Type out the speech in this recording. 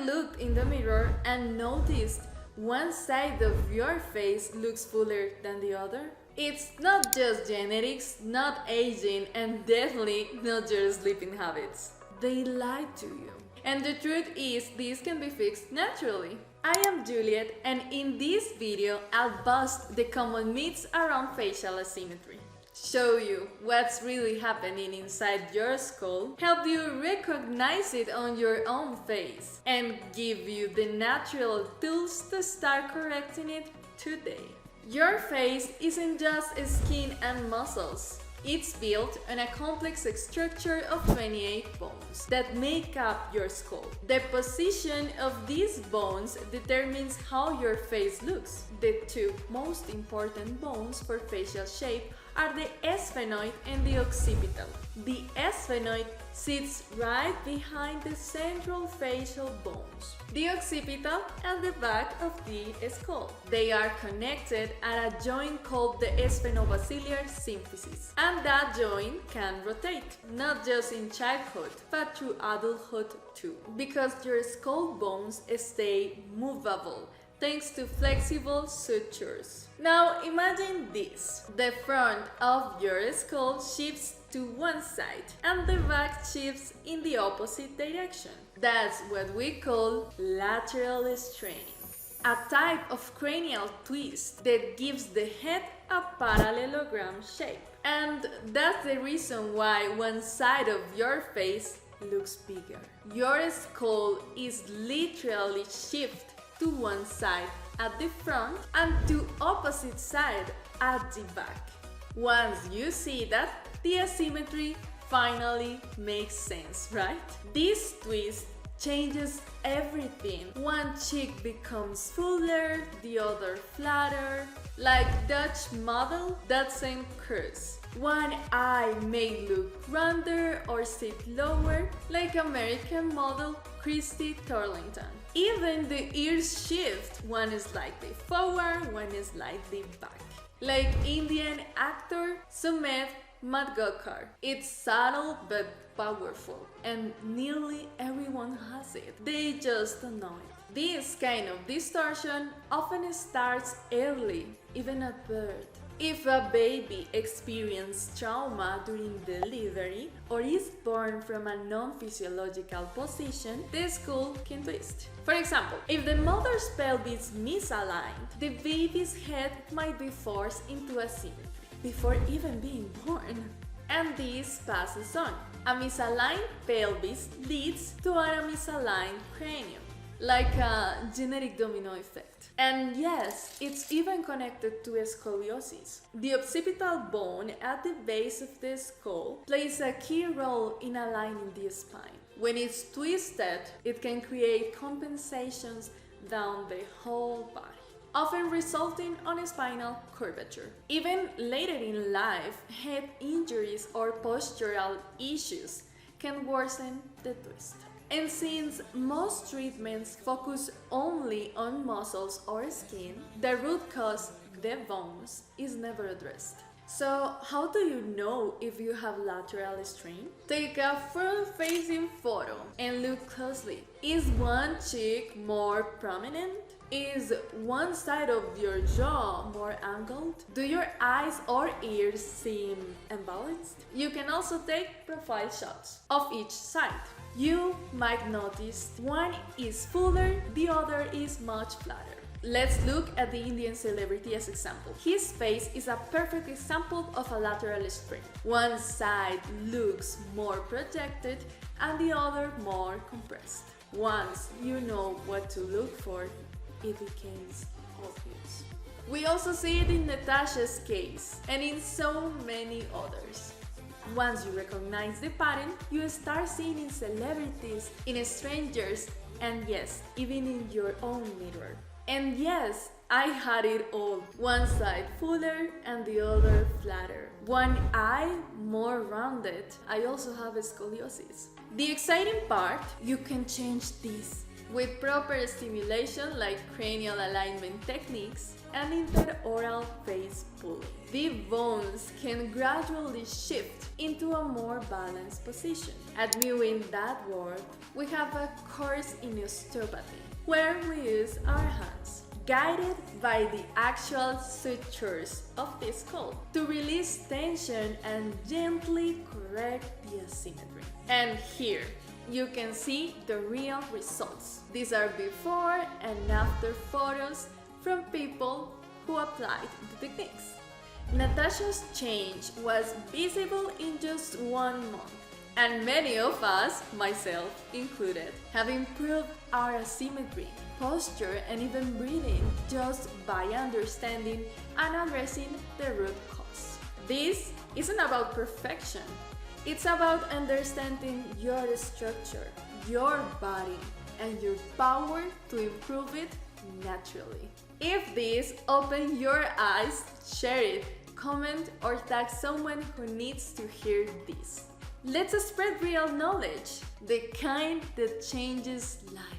looked in the mirror and noticed one side of your face looks fuller than the other? It's not just genetics, not aging, and definitely not your sleeping habits. They lied to you. And the truth is, this can be fixed naturally. I am Juliet, and in this video, I'll bust the common myths around facial asymmetry, show you what's really happening inside your skull, help you recognize it on your own face, and give you the natural tools to start correcting it today. Your face isn't just skin and muscles. It's built on a complex structure of 28 bones that make up your skull. The position of these bones determines how your face looks. The two most important bones for facial shape are the sphenoid and the occipital. The sphenoid sits right behind the central facial bones, the occipital at the back of the skull. They are connected at a joint called the sphenobasilar symphysis, and that joint can rotate, not just in childhood, but through adulthood too, because your skull bones stay movable thanks to flexible sutures. Now imagine this. The front of your skull shifts to one side and the back shifts in the opposite direction. That's what we call lateral straining, a type of cranial twist that gives the head a parallelogram shape. And that's the reason why one side of your face looks bigger. Your skull is literally shifted to one side at the front and to opposite side at the back. Once you see that, the asymmetry finally makes sense, right? This twist changes everything. One cheek becomes fuller, the other flatter. Like Dutch model, that same curves. One eye may look rounder or sit lower, like American model Christy Turlington. Even the ears shift, one is slightly forward, one is slightly back. Like Indian actor Sumedh Madgokar. It's subtle but powerful, and nearly everyone has it. They just don't know it. This kind of distortion often starts early, even at birth. If a baby experiences trauma during delivery or is born from a non-physiological position, the skull can twist. For example, if the mother's pelvis is misaligned, the baby's head might be forced into asymmetry before even being born. And this passes on. A misaligned pelvis leads to a misaligned cranium, like a genetic domino effect. And yes, it's even connected to scoliosis. The occipital bone at the base of the skull plays a key role in aligning the spine. When it's twisted, it can create compensations down the whole body, often resulting on a spinal curvature. Even later in life, head injuries or postural issues can worsen the twist. And since most treatments focus only on muscles or skin, the root cause, the bones, is never addressed. So how do you know if you have lateral strain? Take a front-facing photo and look closely. Is one cheek more prominent? Is one side of your jaw more angled? Do your eyes or ears seem imbalanced? You can also take profile shots of each side. You might notice one is fuller, the other is much flatter. Let's look at the Indian celebrity as example. His face is a perfect example of a lateral strain. One side looks more projected and the other more compressed. Once you know what to look for, it becomes obvious. We also see it in Natasha's case and in so many others. Once you recognize the pattern, you start seeing in celebrities, in strangers, and yes, even in your own mirror. And yes, I had it all. One side fuller and the other flatter. One eye more rounded. I also have scoliosis. The exciting part, you can change this with proper stimulation like cranial alignment techniques and interoral face pulling. The bones can gradually shift into a more balanced position. Admiring that word, we have a course in osteopathy, where we use our hands, guided by the actual sutures of the skull, to release tension and gently correct the asymmetry. And here, you can see the real results. These are before and after photos from people who applied the techniques. Natasha's change was visible in just 1 month, and many of us, myself included, have improved our asymmetry, posture, and even breathing just by understanding and addressing the root cause. This isn't about perfection. It's about understanding your structure, your body, and your power to improve it naturally. If this opened your eyes, share it, comment, or tag someone who needs to hear this. Let's spread real knowledge, the kind that changes lives.